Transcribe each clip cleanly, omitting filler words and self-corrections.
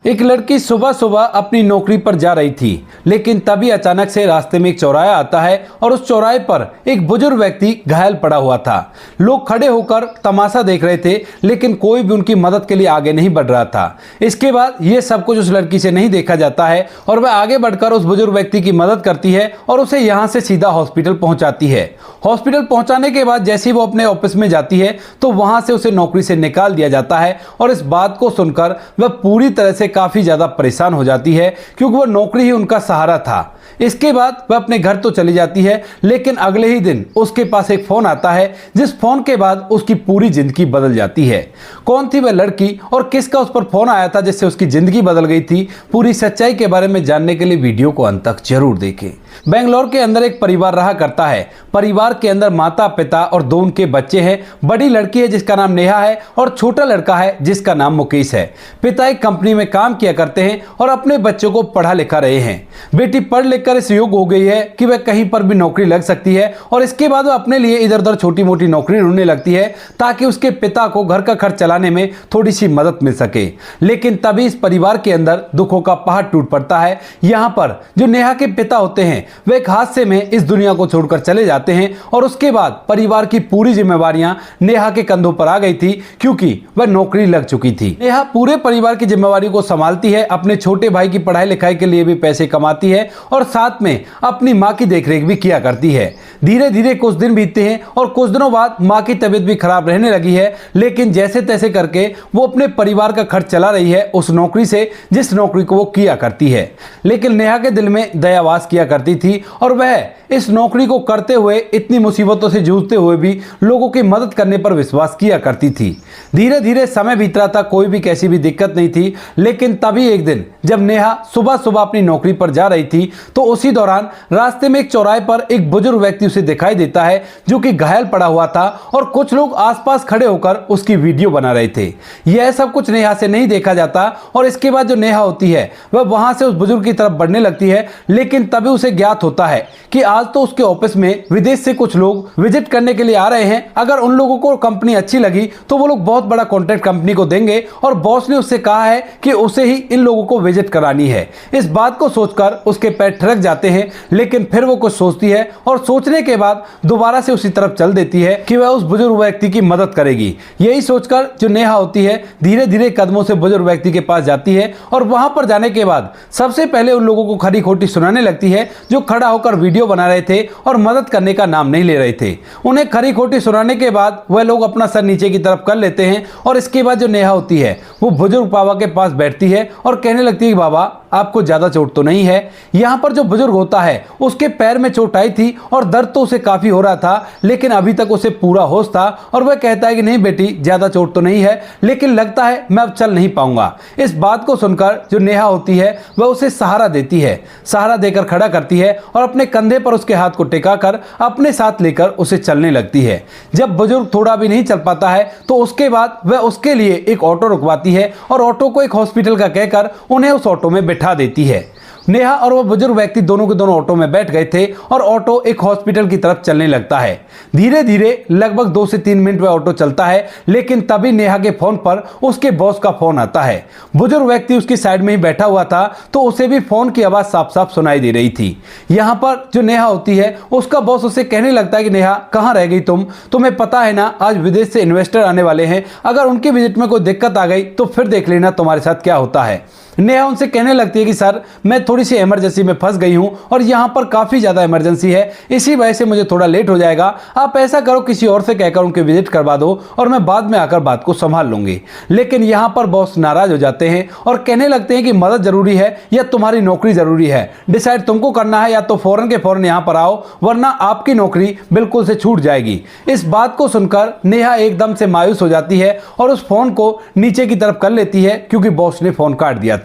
एक लड़की सुबह सुबह अपनी नौकरी पर जा रही थी, लेकिन तभी अचानक से रास्ते में एक चौराहा आता है और उस चौराहे पर एक बुजुर्ग व्यक्ति घायल पड़ा हुआ था। लोग खड़े होकर तमाशा देख रहे थे, लेकिन कोई भी उनकी मदद के लिए आगे नहीं बढ़ रहा था। इसके बाद ये सब कुछ उस लड़की से नहीं देखा जाता है और वह आगे बढ़कर उस बुजुर्ग व्यक्ति की मदद करती है और उसे यहाँ से सीधा हॉस्पिटल पहुंचाती है। हॉस्पिटल पहुंचाने के बाद जैसे ही वो अपने ऑफिस में जाती है तो वहां से उसे नौकरी से निकाल दिया जाता है और इस बात को सुनकर वह पूरी तरह से काफी ज्यादा परेशान हो जाती है, क्योंकि वह नौकरी ही उनका सहारा था। इसके बाद वह अपने घर तो चली जाती है, लेकिन अगले ही दिन उसके पास एक फोन आता है, जिस फोन के बाद उसकी पूरी जिंदगी बदल जाती है। कौन थी वह लड़की और किसका उस पर फोन आया था जिससे उसकी जिंदगी बदल गई थी, पूरी सच्चाई के बारे में जानने के लिए वीडियो को अंत तक जरूर देखें। बेंगलोर के अंदर एक परिवार रहा करता है। परिवार के अंदर माता पिता और दो उनके बच्चे हैं। बड़ी लड़की है जिसका नाम नेहा है और छोटा लड़का है जिसका नाम मुकेश है। पिता एक कंपनी में काम किया करते हैं और अपने बच्चों को पढ़ा लिखा रहे हैं। बेटी पढ़ लिख कर इस योग्य हो गई है कि वह कहीं पर भी नौकरी लग सकती है और इसके बाद वह अपने लिए इधर उधर छोटी मोटी नौकरी ढूंढने लगती है ताकि उसके पिता को घर का खर्च चलाने में थोड़ी सी मदद मिल सके। लेकिन तभी इस परिवार के अंदर दुखों का पहाड़ टूट पड़ता है। यहाँ पर जो नेहा के पिता होते हैं वह एक हादसे में इस दुनिया को छोड़कर चले जाते हैं और उसके बाद परिवार की पूरी जिम्मेवारियां नेहा के कंधों पर आ गई थी, क्योंकि वह नौकरी लग चुकी थी। नेहा पूरे परिवार की जिम्मेवारी को संभालती है, अपने छोटे भाई की पढ़ाई लिखाई के लिए भी पैसे कमाती है और साथ में अपनी माँ की देखरेख भी किया करती है। धीरे धीरे कुछ दिन बीतते हैं और कुछ दिनों बाद माँ की तबीयत भी खराब रहने लगी है, लेकिन जैसे तैसे करके वो अपने परिवार का खर्च चला रही है उस नौकरी से जिस नौकरी को वो किया करती है। लेकिन नेहा के दिल में दयावास किया करती थी और वह इस नौकरी को करते हुए इतनी मुसीबतों से जूझते हुए भी लोगों की मदद करने पर विश्वास किया करती थी। धीरे धीरे समय बीत रहा था, कोई भी कैसी भी दिक्कत नहीं थी, लेकिन तभी एक दिन जब नेहा सुबह सुबह अपनी नौकरी पर जा रही थी तो उसी दौरान रास्ते में एक चौराहे पर एक बुजुर्ग व्यक्ति उसे दिखाई देता है जो कि घायल पड़ा हुआ था और कुछ लोग आसपास खड़े होकर उसकी वीडियो बना रहे थे। यह सब कुछ नेहा से नहीं देखा जाता और इसके बाद जो नेहा होती है वह वहां से उस बुजुर्ग की तरफ बढ़ने लगती है, लेकिन तभी उसे ज्ञात होता है कि आज तो उसके ऑफिस में विदेश से कुछ लोग विजिट करने के लिए आ रहे हैं। अगर उन लोगों को कंपनी अच्छी लगी तो वो लोग बहुत बड़ा कॉन्ट्रैक्ट कंपनी को देंगे और बॉस ने उससे कहा है कि उसे ही इन लोगों को विजिट करानी है। इस बात को सोचकर उसके पैर ठिठक जाते हैं, लेकिन फिर वो कुछ सोचती है और सोचने के बाद दोबारा से उसी तरफ चल देती है कि वह उस बुजुर्ग व्यक्ति की मदद करेगी। यही सोचकर जो नेहा होती है धीरे धीरे कदमों से बुजुर्ग व्यक्ति के पास जाती है और वहां पर जाने के बाद सबसे पहले उन लोगों को खरी खोटी सुनाने लगती है जो खड़ा होकर वीडियो बना रहे थे और मदद करने का नाम नहीं ले रहे थे। उन्हें खरी खोटी सुनाने के बाद वह लोग अपना सर नीचे की तरफ कर लेते हैं और इसके बाद जो नेहा होती है वो बुजुर्ग बाबा के पास बैठती है और कहने लगती है कि बाबा आपको ज्यादा चोट तो नहीं है। यहाँ पर जो बुजुर्ग होता है उसके पैर में चोट आई थी और दर्द तो उसे काफी हो रहा था, लेकिन अभी तक उसे पूरा होश था और वह कहता है कि नहीं बेटी ज्यादा चोट तो नहीं है, लेकिन लगता है मैं अब चल नहीं पाऊंगा। इस बात को सुनकर जो नेहा होती है वह उसे सहारा देती है, सहारा देकर खड़ा करती है और अपने कंधे पर उसके हाथ को टिकाकर अपने साथ लेकर उसे चलने लगती है। जब बुजुर्ग थोड़ा भी नहीं चल पाता है तो उसके बाद वह उसके लिए एक ऑटो रुकवाती है और ऑटो को एक हॉस्पिटल का कहकर उन्हें उस ऑटो में बैठा देती है। नेहा और वह बुजुर्ग व्यक्ति दोनों के दोनों ऑटो में बैठ गए थे और ऑटो एक हॉस्पिटल की तरफ चलने लगता है। धीरे धीरे लगभग 2 से 3 मिनट वह ऑटो चलता है, लेकिन तभी नेहा के फोन पर उसके बॉस का फोन आता है। बुजुर्ग व्यक्ति उसकी साइड में ही बैठा हुआ था तो उसे भी फोन की आवाज साफ साफ सुनाई दे रही थी। यहाँ पर जो नेहा होती है उसका बॉस उसे कहने लगता है कि नेहा कहाँ रह गई तुम्हें पता है ना आज विदेश से इन्वेस्टर आने वाले हैं, अगर उनकी विजिट में कोई दिक्कत आ गई तो फिर देख लेना तुम्हारे साथ क्या होता है। नेहा उनसे कहने लगती है कि सर मैं थोड़ी सी इमरजेंसी में फंस गई हूं और यहां पर काफी ज्यादा इमरजेंसी है, इसी वजह से मुझे थोड़ा लेट हो जाएगा। आप ऐसा करो किसी और से कहकर उनके विजिट करवा दो और मैं बाद में आकर बात को संभाल लूंगी। लेकिन यहां पर बॉस नाराज हो जाते हैं और कहने लगते हैं कि मदद जरूरी है या तुम्हारी नौकरी जरूरी है, डिसाइड तुमको करना है, या तो फौरन के फौरन यहां पर आओ वरना आपकी नौकरी बिल्कुल से छूट जाएगी। इस बात को सुनकर नेहा एकदम से मायूस हो जाती है और उस फोन को नीचे की तरफ कर लेती है क्योंकि बॉस ने फोन काट दिया था।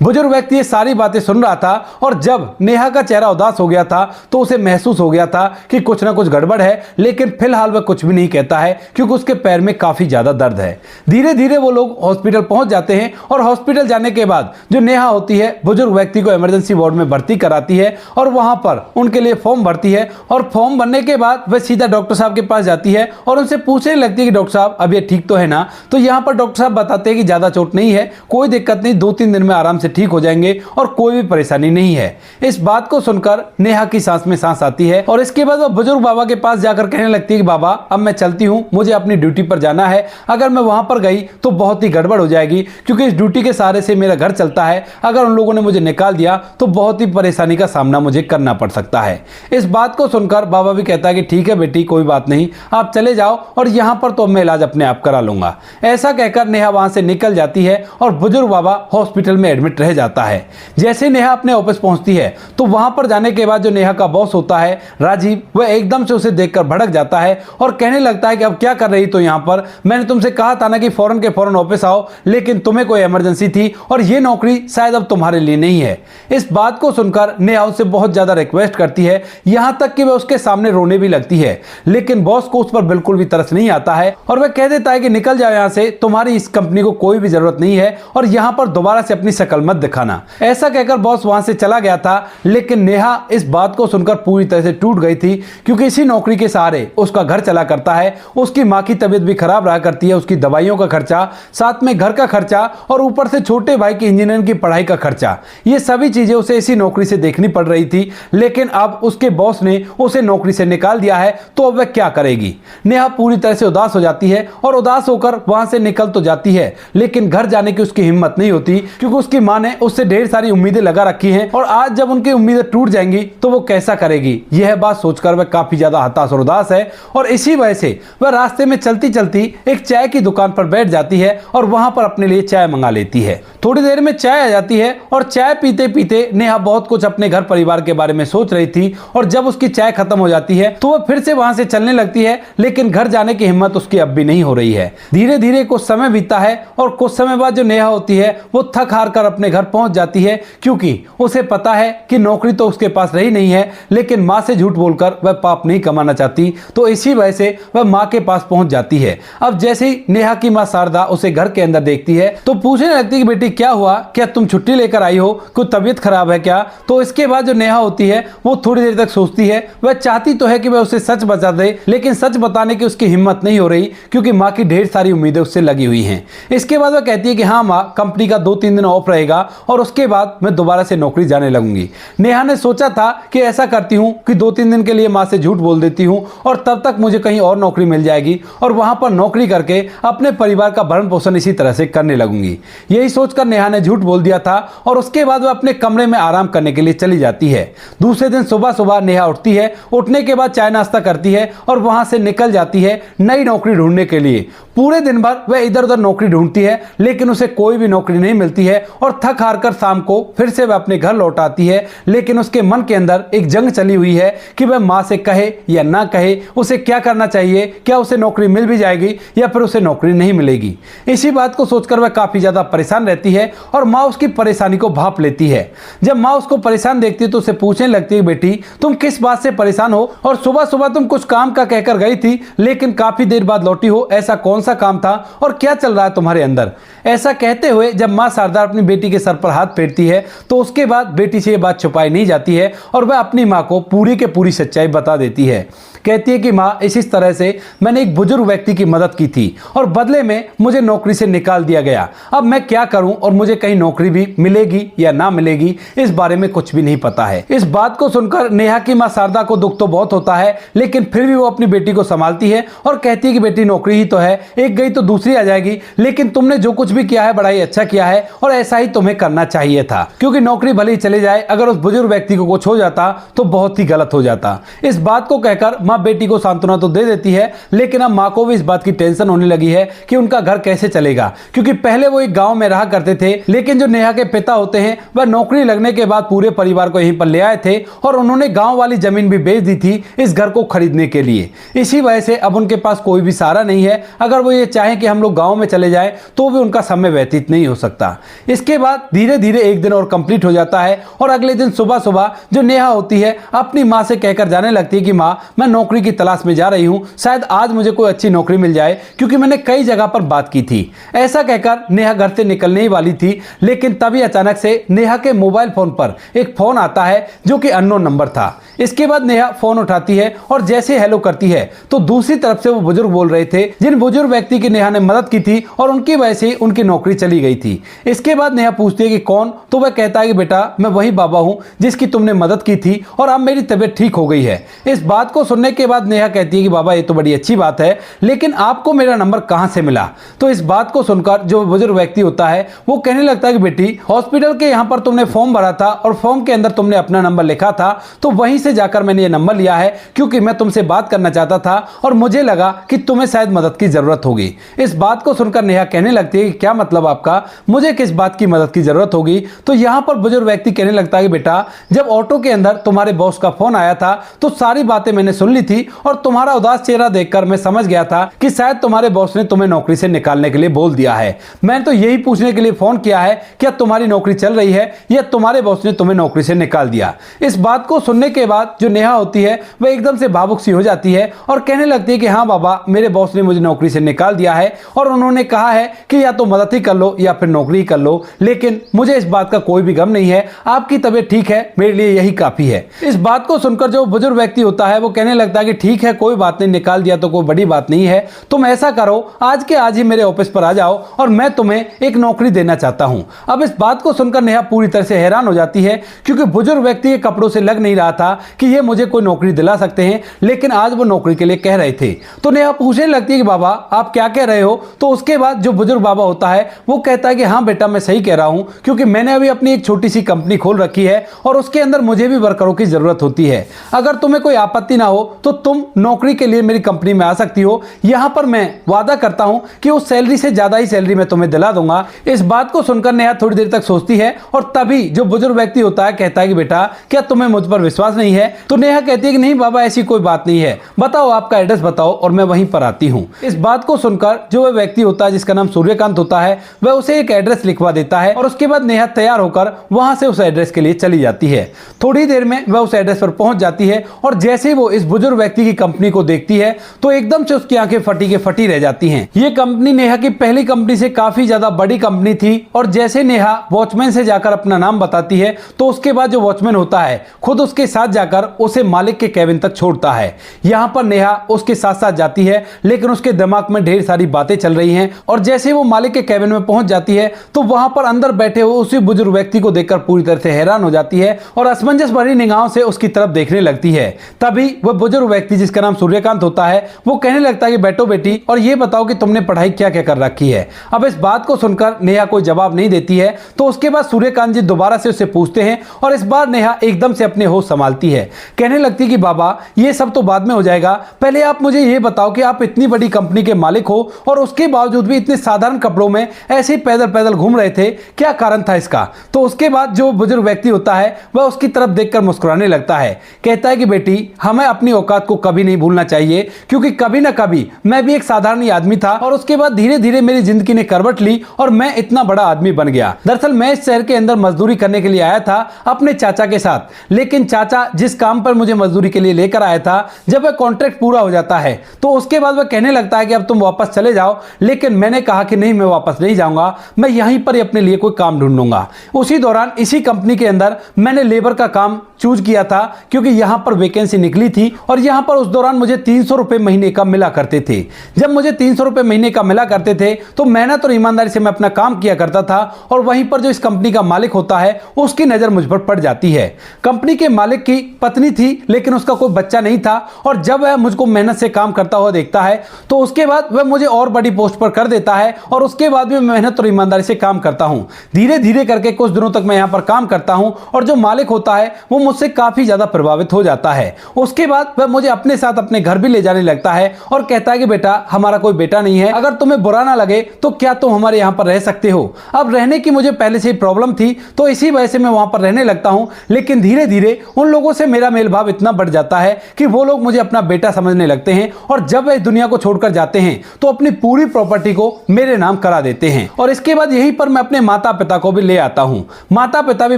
बुजुर्ग व्यक्ति ये सारी बातें सुन रहा रहा था और जब नेहा का चेहरा उदास हो गया था तो उसे महसूस हो गया था कि कुछ ना कुछ गड़बड़ है, लेकिन फिलहाल वह कुछ भी नहीं कहता है क्योंकि उसके पैर में काफी ज्यादा दर्द है। धीरे धीरे वो लोग हॉस्पिटल पहुंच जाते हैं और हॉस्पिटल जाने के बाद जो नेहा होती है बुजुर्ग व्यक्ति को इमरजेंसी वार्ड में भर्ती कराती है और वहां पर उनके लिए फॉर्म भरती है और फॉर्म भरने के बाद वह सीधा डॉक्टर साहब के पास जाती है और उनसे पूछने लगती है कि डॉक्टर साहब अब ये ठीक तो है ना। तो यहाँ पर डॉक्टर साहब बताते हैं कि ज्यादा चोट नहीं है, कोई दिक्कत नहीं, 2-3 दिन में आराम से ठीक हो जाएंगे और कोई भी परेशानी नहीं है। इस बात को सुनकर नेहा की सांस में सांस आती है और इसके बाद वह बुजुर्ग बाबा के पास जाकर कहने लगती है कि बाबा अब मैं चलती हूँ, मुझे अपनी ड्यूटी पर जाना है। अगर मैं वहां पर गई तो बहुत ही गड़बड़ हो जाएगी क्योंकि इस ड्यूटी के सहारे से मेरा घर चलता है। अगर उन लोगों ने मुझे निकाल दिया तो बहुत ही परेशानी का सामना मुझे करना पड़ सकता है। इस बात को सुनकर बाबा भी कहता है कि ठीक है बेटी, कोई बात नहीं, आप चले जाओ और यहां पर तो मैं इलाज अपने आप करा लूंगा। ऐसा कहकर नेहा वहां से निकल जाती है और बुजुर्ग बाबा हॉस्पिटल में एडमिट रह जाता है। जैसे नेहा अपने ऑफिस पहुंचती है तो वहां पर जाने के बाद जो नेहा का बॉस होता है राजीव, वह एकदम से उसे देखकर भड़क जाता है और कहने लगता है कि अब क्या कर रही तो यहां पर, मैंने तुमसे कहा था ना कि फौरन के फौरन ऑफिस आओ, लेकिन तुम्हें कोई इमरजेंसी थी और ये नौकरी शायद अब तुम्हारे लिए नहीं है। इस बात को सुनकर नेहा उससे बहुत ज्यादा रिक्वेस्ट करती है, यहां तक कि वह उसके सामने रोने भी लगती है, लेकिन बॉस को उस पर बिल्कुल भी तरस नहीं आता है और वह कह देता है कि निकल जाओ यहां से, तुम्हारी इस कंपनी को कोई भी जरूरत नहीं है और यहां पर दोबारा से अपनी शक्ल मत दिखाना। ऐसा कहकर बॉस वहां से चला गया था, लेकिन नेहा इस बात को सुनकर पूरी तरह से टूट गई थी क्योंकि इसी नौकरी के सहारे उसका घर चला करता है। उसकी मां की तबीयत भी खराब रहा करती है, उसकी दवाइयों का खर्चा, साथ में घर का खर्चा और ऊपर से छोटे भाई की इंजीनियरिंग की पढ़ाई का खर्चा, ये सभी चीजें उसे इसी नौकरी से देखनी पड़ रही थी। लेकिन अब उसके बॉस ने उसे नौकरी से निकाल दिया है तो अब वह क्या करेगी। नेहा पूरी तरह से उदास हो जाती है और उदास होकर वहां से निकल तो जाती है, लेकिन घर जाने की उसकी हिम्मत नहीं होती क्योंकि उसकी मां ने उससे ढेर सारी उम्मीदें लगा रखी हैं और आज जब उनकी उम्मीदें टूट जाएंगी तो वो कैसा करेगी। यह बात सोचकर वह काफी ज्यादा हताश और उदास है और इसी वजह से वह रास्ते में चलती चलती एक चाय की दुकान पर बैठ जाती है और वहां पर अपने लिए चाय मंगा लेती है। थोड़ी देर में चाय आ जाती है और चाय पीते पीते नेहा बहुत कुछ अपने घर परिवार के बारे में सोच रही थी और जब उसकी चाय खत्म हो जाती है तो वह फिर से वहां से चलने लगती है, लेकिन घर जाने की हिम्मत उसकी अब भी नहीं हो रही है। धीरे धीरे कुछ समय बीतता है और कुछ समय बाद जो नेहा होती है वो थक हार कर अपने घर पहुंच जाती है क्योंकि उसे पता है कि नौकरी तो उसके पास रही नहीं है, लेकिन मां से झूठ बोलकर वह पाप नहीं कमाना चाहती, तो इसी वजह से वह मां के पास पहुंच जाती है। अब जैसे ही नेहा की मां शारदा उसे घर के अंदर देखती है तो पूछने लगती है कि बेटी क्या हुआ, क्या तुम छुट्टी लेकर आई हो, कोई तबीयत खराब है क्या। तो इसके बाद जो नेहा होती है वो थोड़ी देर तक सोचती है, वह चाहती तो है कि वह उसे सच बता दे, लेकिन सच बताने की उसकी हिम्मत नहीं हो रही क्योंकि मां की ढेर सारी उम्मीदें उससे लगी हुई हैं। इसके बाद वह कहती है कि हाँ मां, कंपनी का 2-3 दिन ऑफ रहेगा और उसके बाद मैं दोबारा से नौकरी जाने लगूंगी। नेहा ने सोचा था कि ऐसा करती हूं कि 2-3 दिन के लिए मां से झूठ बोल देती हूं और तब तक मुझे कहीं और नौकरी मिल जाएगी और वहां पर नौकरी करके अपने परिवार का भरण पोषण इसी तरह से करने लगूंगी। यही सोचकर नेहा ने झूठ बोल दिया था और उसके बाद वह अपने कमरे में आराम करने के लिए चली जाती है। दूसरे दिन सुबह सुबह नेहा उठती है, उठने के बाद चाय नाश्ता करती है और वहां से निकल जाती है नई नौकरी ढूंढने के लिए। पूरे दिन भर वह इधर उधर नौकरी ढूंढती है, लेकिन उसे कोई भी नौकरी नहीं मिलती है और थक हार कर शाम को फिर से वह अपने घर लौट आती है, लेकिन उसके मन के अंदर एक जंग चली हुई है कि वह मां से कहे या ना कहे, उसे क्या करना चाहिए, क्या उसे नौकरी मिल भी जाएगी या फिर उसे नौकरी नहीं मिलेगी। इसी बात को सोचकर वह काफी ज्यादा परेशान रहती है और मां उसकी परेशानी को भांप लेती है। जब मां उसको परेशान देखती है तो उसे पूछने लगती है, बेटी तुम किस बात से परेशान हो और सुबह सुबह तुम कुछ काम का कहकर गई थी लेकिन काफी देर बाद लौटी हो, ऐसा कौन सा काम था और क्या चल रहा है तुम्हारे अंदर। ऐसा कहते हुए जब मां शारदा अपनी बेटी के सर पर हाथ फेरती है तो उसके बाद बेटी से यह बात छुपाई नहीं जाती है और वह अपनी मां को पूरी के पूरी सच्चाई बता देती है। कहती है कि मां, इस तरह से मैंने एक बुजुर्ग व्यक्ति की मदद की थी और बदले में मुझे नौकरी से निकाल दिया गया। अब मैं क्या करूं और मुझे कहीं नौकरी भी मिलेगी या ना मिलेगी इस बारे में कुछ भी नहीं पता है। इस बात को सुनकर नेहा की मां शारदा को दुख तो बहुत होता है, लेकिन फिर भी वो अपनी बेटी को संभालती है और कहती है कि बेटी नौकरी ही तो है, एक गई तो दूसरी आ जाएगी, लेकिन तुमने जो कुछ भी किया है बड़ा ही अच्छा किया है और ऐसा ही तुम्हें करना चाहिए था, क्योंकि नौकरी भले ही चली जाए, अगर उस बुजुर्ग व्यक्ति को कुछ हो जाता तो बहुत ही गलत हो जाता। इस बात को कहकर माँ बेटी को सांत्वना तो दे देती है, लेकिन अब माँ को भी इस बात की टेंशन होने लगी है कि उनका घर कैसे चलेगा, क्योंकि पहले वो एक गांव में रहा करते थे, लेकिन जो नेहा के पिता होते हैं वह नौकरी लगने के बाद पूरे परिवार को यहीं पर ले आए थे और उन्होंने गांव वाली जमीन भी बेच दी थी इस घर को खरीदने के लिए। इसी वजह से अब उनके पास कोई भी सहारा नहीं है। अगर वो ये चाहें कि हम लोग गांव में चले जाएं तो भी उनका समय व्यतीत नहीं हो सकता। इसके बाद धीरे धीरे एक दिन और कंप्लीट हो जाता है और अगले दिन सुबह सुबह जो नेहा होती है अपनी माँ से कहकर जाने लगती है कि माँ, मैं नौकरी की तलाश में जा रही हूँ, शायद आज मुझे कोई अच्छी नौकरी मिल जाए, क्योंकि मैंने कई जगह पर बात की थी। ऐसा कहकर नेहा घर से निकलने ही वाली थी, लेकिन तभी अचानक से नेहा के मोबाइल फोन पर एक फोन आता है जो कि अननोन नंबर था। इसके बाद नेहा फोन उठाती है और जैसे हेलो करती है तो दूसरी तरफ से वो बुजुर्ग बोल रहे थे, जिन बुजुर्ग व्यक्ति की नेहा ने मदद की थी और उनकी वजह से उनकी नौकरी चली गई थी। इसके बाद नेहा पूछती है कि कौन, तो वह कहता है कि बेटा मैं वही बाबा हूं जिसकी तुमने मदद की थी और अब मेरी तबीयत ठीक हो गई है। इस बात को सुनने के बाद नेहा कहती है कि बाबा ये तो बड़ी अच्छी बात है, लेकिन आपको मेरा नंबर कहां से मिला? तो इस बात को सुनकर जो बुजुर्ग व्यक्ति होता है वो कहने लगता है कि बेटी, हॉस्पिटल के यहाँ पर तुमने फॉर्म भरा था और फॉर्म के अंदर तुमने अपना नंबर लिखा था, तो वहीं से जाकर मैंने ये नंबर लिया है, क्योंकि मैं तुमसे बात करना चाहता था और मुझे लगा कि तुम्हें शायद मदद की जरूरत होगी। इस बात को सुनकर नेहा कहने लगती है कि क्या मतलब आपका, मुझे किस बात की मदद की जरूरत होगी? तो यहाँ पर बुजुर्ग व्यक्ति कहने लगता है कि बेटा, जब ऑटो के अंदर तुम्हारे बॉस का फोन आया था तो सारी बातें मैंने सुन ली थी और तुम्हारा उदास चेहरा देखकर मैं समझ गया था कि शायद तुम्हारे बॉस ने तुम्हें नौकरी से निकालने के लिए बोल दिया है। मैंने तो यही पूछने के लिए फोन किया है क्या तुम्हारी नौकरी चल रही है या तुम्हारे बॉस ने तुम्हें नौकरी से निकाल दिया। इस बात को सुनने के बाद जो नेहा होती है वह एकदम से भावुक सी हो जाती है और कहने लगती है कि हाँ बाबा, मेरे बॉस ने मुझे नौकरी से निकाल दिया है और उन्होंने कहा है कि या तो मदद ही कर लो या फिर नौकरी कर लो, लेकिन मुझे इस बात का कोई भी गम नहीं है, आपकी तबीयत ठीक है, मेरे लिए यही काफी है। इस बात को सुनकर जो बुजुर्ग व्यक्ति होता है वो कहने लगता है कि ठीक है, कोई बात नहीं, निकाल दिया तो कोई बड़ी बात नहीं है, तुम ऐसा करो आज के आज ही मेरे ऑफिस पर आ जाओ और मैं तुम्हें एक नौकरी देना चाहता हूं। अब इस बात को सुनकर नेहा पूरी तरह से हैरान हो जाती है, क्योंकि बुजुर्ग व्यक्ति के कपड़ों से लग नहीं रहा था कि ये मुझे कोई नौकरी दिला सकते हैं, लेकिन आज वो नौकरी के लिए कह रहे थे। तो नेहा पूछने लगती है कि बाबा आप क्या कह रहे हो? तो उसके बाद जो बुजुर्ग बाबा होता है वो कहता है कि हाँ बेटा, मैं सही कह रहा हूं, क्योंकि मैंने अभी अपनी एक छोटी सी कंपनी खोल रखी है और उसके अंदर मुझे भी वर्करों की जरूरत होती है। अगर तुम्हें कोई आपत्ति ना हो तो तुम नौकरी के लिए मेरी कंपनी में आ सकती हो। यहां पर मैं वादा करता हूं कि उस सैलरी से ज्यादा ही सैलरी मैं तुम्हें दिला दूंगा। इस बात को सुनकर नेहा थोड़ी देर तक सोचती है और तभी जो बुजुर्ग व्यक्ति होता है कहता है कि बेटा, क्या तुम्हें मुझ पर विश्वास नहीं है? तो नेहा कहती है कि नहीं बाबा, ऐसी कोई बात नहीं है, बताओ आपका एड्रेस बताओ और मैं वहीं पर आती हूँ। इस बात को सुनकर जो वह व्यक्ति होता है जिसका नाम सूर्यकांत होता है वह उसे एक एड्रेस लिखवा देता है और उसके बाद नेहा तैयार होकर वहां से उस एड्रेस के लिए चली जाती है। थोड़ी देर में वह उस एड्रेस पर पहुंच जाती है और जैसे वो इस बुजुर्ग व्यक्ति की कंपनी को देखती है तो एकदम से उसकी आंखें फटी के फटी रह जाती हैं। ये कंपनी नेहा की पहली कंपनी से काफी ज्यादा बड़ी कंपनी थी और जैसे नेहा वॉचमैन से जाकर अपना नाम बताती है तो उसके बाद जो वॉचमैन होता है खुद उसके साथ जाकर उसे मालिक के केबिन तक छोड़ता है। यहाँ पर नेहा उसके साथ साथ जाती है, लेकिन उसके दिमाग में ढेर सारी बातें चल रही हैं और जैसे वो मालिक के केबिन में पहुंच जाती है तो वहां पर अंदर बैठे हुए उसी बुजुर्ग व्यक्ति को देखकर पूरी तरह से हैरान हो जाती है और असमंजस भरी निगाहों से उसकी तरफ देखने लगती है। तभी वह बुजुर्ग व्यक्ति जिसका नाम सूर्यकांत होता है वो कहने लगता है कि बैठो बेटी और ये बताओ कि तुमने पढ़ाई क्या क्या कर रखी है। अब इस बात को सुनकर नेहा कोई जवाब नहीं देती है तो उसके बाद सूर्यकांत जी दोबारा से उससे पूछते हैं और इस बार नेहा एकदम से अपने होश संभालती है। कहने लगती है कि बाबा ये सब तो बाद में हो जाएगा, पहले आप मुझे ये बताओ कि आप इतनी बड़ी कंपनी के मालिक हो और उसके बावजूद भी इतने साधारण कपड़ों में ऐसे ही पैदल पैदल घूम रहे थे, क्या कारण था इसका? तो उसके बाद जो बुजुर्ग व्यक्ति होता है वह उसकी तरफ देखकर मुस्कुराने लगता है। कहता है कि बेटी, हमें अपनी औकात को कभी नहीं भूलना चाहिए, क्योंकि कभी ना कभी मैं भी एक साधारण ही आदमी था और उसके बाद धीरे धीरे मेरी जिंदगी ने करवट ली और मैं इतना बड़ा आदमी बन गया। दरअसल मैं इस शहर के अंदर मजदूरी करने के लिए आया था अपने चाचा के साथ, लेकिन चाचा जिस काम पर मुझे मजदूरी के लिए लेकर आया था, जब वह कॉन्ट्रैक्ट पूरा हो जाता है तो उसके बाद वह कहने लगता है कि अब तुम वापस चले जाओ, लेकिन मैंने कहा कि नहीं, मैं वापस नहीं जाऊंगा, मैं यहीं पर ही अपने लिए कोई काम ढूंढूंगा। उसी दौरान इसी कंपनी के अंदर मैंने लेबर का काम चूज किया था, क्योंकि यहां पर वैकेंसी निकली थी और यहां पर उस दौरान मुझे 300 रुपए महीने का मिला करते थे। जब मुझे 300 रुपए महीने का मिला करते थे तो मेहनत और ईमानदारी से मैं अपना काम किया करता था और वहीं पर जो इस कंपनी का मालिक होता है उसकी नजर मुझ पर पड़ जाती है। कंपनी के मालिक की पत्नी थी लेकिन उसका कोई बच्चा नहीं था, और जब वह मुझको मेहनत से काम करता हुआ देखता है तो उसके बाद वह मुझे और बड़ी पोस्ट पर कर देता है, और उसके बाद भी मैं मेहनत और ईमानदारी से काम करता हूं। धीरे धीरे करके कुछ दिनों तक मैं यहां पर काम करता हूं और जो मालिक होता है वो मुझसे काफी ज्यादा प्रभावित हो जाता है। उसके बाद वह मुझे अपने साथ अपने घर भी ले जाने लगता है और कहता है कि बेटा, हमारा कोई बेटा नहीं है, अगर तुम्हें बुरा ना लगे तो क्या तुम हमारे यहाँ पर रह सकते हो। अब रहने की मुझे पहले से ही प्रॉब्लम थी तो इसी वजह से मैं वहां पर रहने लगता हूं, लेकिन धीरे धीरे उन लोगों से मेरा मेल भाव इतना बढ़ जाता है कि वो लोग मुझे अपना बेटा समझने लगते हैं, और जब वे दुनिया को छोड़कर जाते हैं तो अपनी पूरी प्रॉपर्टी को मेरे नाम करा देते हैं। और इसके बाद यहीं पर मैं अपने माता पिता को भी ले आता हूं। माता पिता भी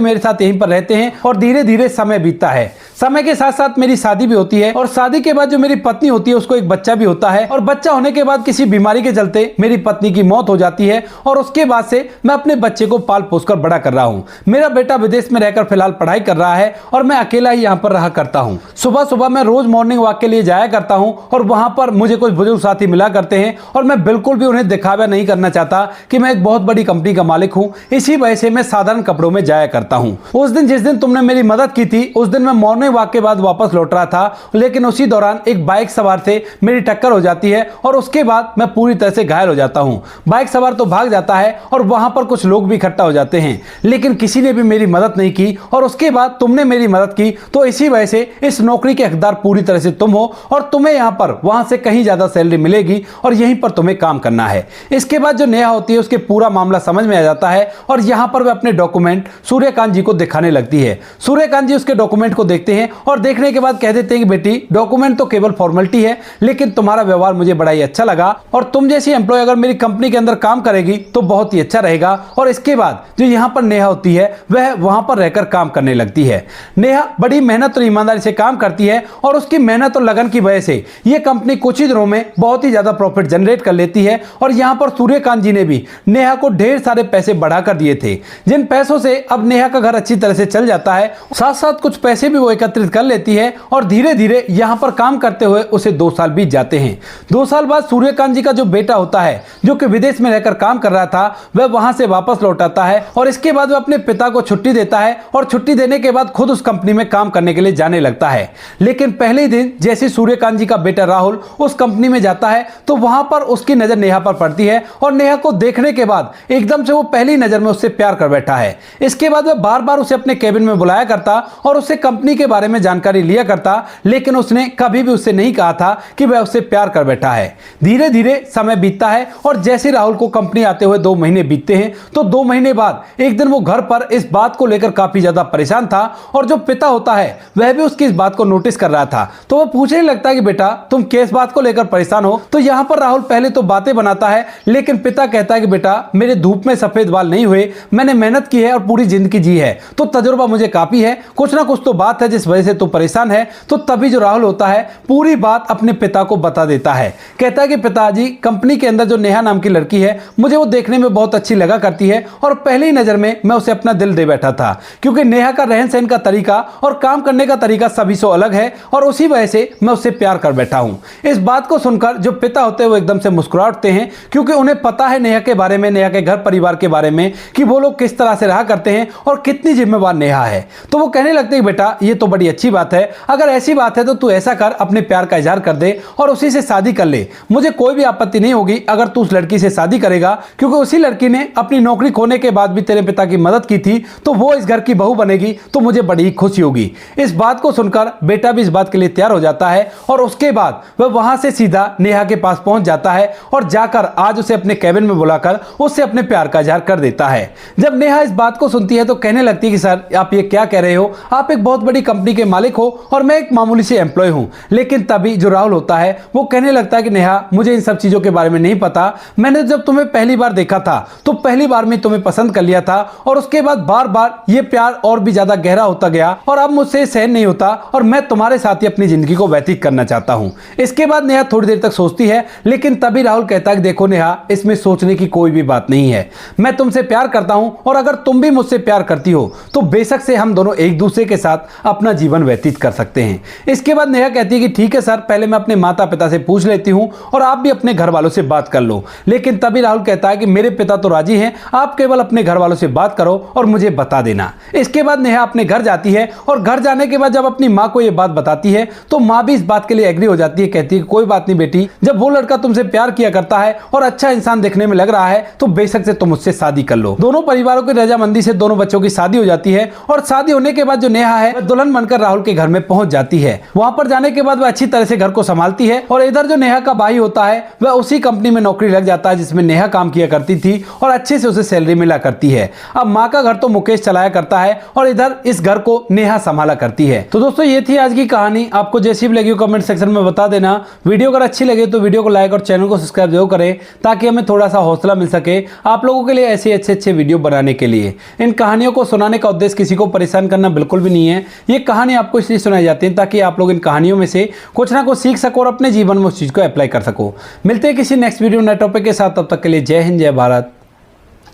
मेरे साथ यहीं पर रहते हैं और धीरे धीरे समय बीतता है। समय के साथ साथ मेरी शादी भी होती है, और शादी के बाद जो मेरी पत्नी होती है उसको एक बच्चा भी होता है, और बच्चा होने के बाद किसी बीमारी के चलते मेरी पत्नी की मौत हो जाती है, और उसके बाद से मैं अपने बच्चे को पाल पोस कर बड़ा कर रहा हूं। मेरा बेटा विदेश में रहकर फिलहाल पढ़ाई कर रहा है और मैं अकेला ही यहां पर रहा करता हूं। सुबह सुबह मैं रोज मॉर्निंग वॉक के लिए जाया करता हूं, और वहां पर मुझे कुछ बुजुर्ग साथी मिला करते हैं, और मैं बिल्कुल भी उन्हें दिखावा नहीं करना चाहता कि मैं एक बहुत बड़ी कंपनी का मालिक हूं। इसी वजह से मैं साधारण कपड़ों में जाया करता हूं। उस दिन जिस दिन तुमने मेरी मदद की थी उस दिन मैं मॉर्निंग वॉक के बाद वापस लौट रहा था, लेकिन उसी दौरान एक बाइक सवार से मेरी टक्कर हो जाती है और उसके बाद मैं पूरी तरह से घायल हो जाता हूं। बाइक सवार तो भाग जाता है और वहां पर कुछ लोग भी इकट्ठा हो जाते हैं, लेकिन किसी ने भी मेरी मदद नहीं की, और उसके बाद तुमने मेरी मदद की, तो इसी वजह से इस नौकरी के हकदार पूरी तरह से तुम हो, और तुम्हें यहां पर वहां से कहीं ज्यादा सैलरी मिलेगी और यहीं पर तुम्हें काम करना है। इसके बाद जो नेहा होती है उसके पूरा मामला समझ में आ जाता है, और यहां पर वह अपने डॉक्यूमेंट सूर्यकांत जी को दिखाने लगती है। सूर्यकांत जी उसके डॉक्यूमेंट को देखते हैं और देखने के बाद कह देते हैं कि बेटी, डॉक्यूमेंट तो केवल फॉर्मेलिटी है, लेकिन तुम्हारा व्यवहार मुझे बड़ा ही अच्छा लगा, और तुम जैसी एम्प्लॉय अगर मेरी कंपनी के अंदर काम करेगी तो बहुत ही अच्छा रहेगा। और इसके बाद जो यहां पर नेहा होती है वह वहां पर रहकर काम करने लगती है। नेहा बड़ी मेहनत और ईमानदारी से काम करती है, और उसकी मेहनत और लगन की वजह से यह कंपनी कुछ ही दिनों में बहुत ही ज्यादा प्रॉफिट जनरेट कर लेती है। और यहां पर सूर्यकांत जी ने भी नेहा को ढेर सारे पैसे बढ़ाकर दिए थे, जिन पैसों से अब नेहा का घर अच्छी तरह से चल जाता है। साथ साथ कुछ पैसे भी वो एकत्रित कर लेती है, और धीरे धीरे यहां पर काम करते हुए उसे 2 साल बीत जाते हैं। 2 साल बाद सूर्यकांत जी का जो बेटा होता है, जो कि विदेश में रहकर काम कर रहा था, वह वहां से वापस लौट आता है, और इसके बाद वह अपने पिता को छुट्टी देता है, और छुट्टी देने के बाद खुद उस कंपनी में काम करने के लिए जाने लगता है। लेकिन पहले ही दिन जैसे सूर्यकांत जी का बेटा राहुल उस कंपनी में जाता है तो वहां पर उसकी नजर नेहा पर पड़ती है, और नेहा को देखने के बाद एकदम से वो पहली नजर में उससे प्यार कर बैठा है। इसके बाद वह बार बार उसे अपने केबिन में बुलाया करता और उससे कंपनी के बारे में जानकारी लिया करता, लेकिन उसने कभी भी उससे नहीं कहा था कि वह उससे प्यार कर बैठा है। धीरे धीरे समय बीतता है, और जैसे राहुल को कंपनी आते हुए 2 महीने बीतते हैं तो 2 महीने बाद एक दिन वो घर पर इस बात को लेकर काफी ज्यादा परेशान था, और जो पिता होता है वह भी उसकी इस बात को नोटिस कर रहा था। तो वह पूछने लगता है कि बेटा, तुम किस बात को लेकर परेशान हो। तो यहां पर राहुल पहले तो बातें बनाता है, लेकिन पिता कहता है कि बेटा, मेरे धूप में सफेद बाल नहीं हुए, मैंने मेहनत की है और पूरी जिंदगी जी है, तो तजुर्बा मुझे काफी है, कुछ ना कुछ तो बात है जिस वजह से तू परेशान है। तो तभी जो राहुल होता है पूरी बात अपने पिता को बता देता है। कहता है कि पिताजी, कंपनी के अंदर जो नेहा नाम की लड़की है, मुझे वो देखने में बहुत अच्छी लगा करती है, और पहली नजर में मैं उसे अपना दिल दे बैठा था, क्योंकि नेहा का रहन सहन का तरीका और काम करने का तरीका सभी से अलग है, और उसी वजह से मैं उससे प्यार कर बैठा हूं। इस बात को सुनकर जो पिता होते हैं वो एकदम से मुस्कुरा उठते हैं, क्योंकि उन्हें पता है नेहा के बारे में, नेहा के घर परिवार के बारे में, कि वो लोग किस तरह से रहा करते हैं और कितनी जिम्मेवार नेहा है। तो वो कहने लगते हैं, बेटा, ये तो बड़ी अच्छी बात है, अगर ऐसी बात है तो तू ऐसा कर, अपने प्यार का इजहार कर दे और उसी से शादी कर ले। मुझे कोई भी आपत्ति नहीं होगी अगर तू उस लड़की से शादी करेगा, क्योंकि उसी लड़की ने अपनी नौकरी खोने के बाद भी तेरे पिता की मदद की थी, तो वो इस घर की बहू बनेगी तो मुझे बड़ी खुशी होगी। इस बात को सुनकर बेटा भी इस बात के लिए तैयार हो जाता है, और उसके बाद वह वहां से सीधा नेहा के पास पहुंच जाता है, और जाकर आज उसे अपने कैबिन में बुलाकर उससे अपने प्यार का इजहार कर देता है। जब नेहा इस बात को सुनती है तो कहने लगती है कि सर, आप ये क्या कह रहे हो, आप एक बहुत बड़ी कंपनी के मालिक हो और मैं एक मामूली से एम्प्लॉय हूं। लेकिन तभी जो राहुल होता है वो कहने लगता है कि नेहा, मुझे इन सब चीजों के बारे में नहीं पता, मैंने जब तुम्हें पहली बार देखा था तो पहली बार में तुम्हें पसंद कर लिया था, और उसके बाद बार बार ये प्यार और भी ज्यादा गहरा होता गया, और अब मुझसे सहन नहीं होता, और मैं तुम्हारे साथ ही अपनी जिंदगी को व्यतीत करना चाहता हूं। इसके बाद नेहा थोड़ी देर तक सोचती है, लेकिन तभी राहुल कहता है कि देखो नेहा, इसमें सोचने की कोई भी बात नहीं है, मैं तुमसे प्यार करता हूं, और अगर तुम भी मुझसे प्यार करती हो तो बेशक से हम दोनों एक दूसरे के साथ अपना जीवन व्यतीत कर सकते हैं। इसके बाद नेहा कहती है कि ठीक है सर, पहले मैं अपने माता पिता से पूछ लेती हूं, और आप भी अपने घर वालों से बात कर लो। लेकिन तभी राहुल कहता है कि मेरे पिता तो राजी हैं, आप केवल अपने घर वालों से बात करो और मुझे बता देना। इसके बाद नेहा अपने घर जाती है, और घर घर जाने के बाद जब अपनी माँ को ये बात बताती है तो माँ भी इस बात के लिए एग्री हो जाती है, कहती है कोई बात नहीं बेटी, जब वो लड़का तुमसे प्यार किया करता है और अच्छा इंसान देखने में लग रहा है तो बेशक से तुम उससे शादी कर लो। दोनों परिवारों की रजामंदी से दोनों बच्चों की शादी हो जाती है और शादी होने के बाद जो नेहा है वह दुल्हन बनकर राहुल के घर में पहुंच जाती है। वहां पर जाने के बाद वह अच्छी तरह से घर को संभालती है और इधर जो नेहा का भाई होता है वह उसी कंपनी में नौकरी लग जाता है जिसमें नेहा काम किया करती थी और अच्छे से उसे सैलरी मिला करती है। अब माँ का घर तो मुकेश चलाया करता है और इधर इस घर को नेहा संभाला करती है। तो दोस्तों ये थी आज की कहानी। आपको जैसी भी लगी कमेंट सेक्शन में बता देना। वीडियो अगर अच्छी लगे तो वीडियो को लाइक और चैनल को सब्सक्राइब जरूर करें ताकि हमें थोड़ा सा हौसला मिल सके आप लोगों के लिए ऐसे अच्छे वीडियो बनाने के लिए। इन कहानियों को सुनाने का उद्देश्य किसी को परेशान करना बिल्कुल भी नहीं है। ये कहानी आपको इसलिए सुनाई जाती है ताकि आप लोग इन कहानियों में से कुछ ना कुछ सीख सको और अपने जीवन में उस चीज को अप्लाई कर सको। मिलते हैं किसी नेक्स्ट वीडियो नए टॉपिक के साथ, तब तक के लिए जय हिंद, जय भारत,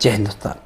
जय हिंदुस्तान।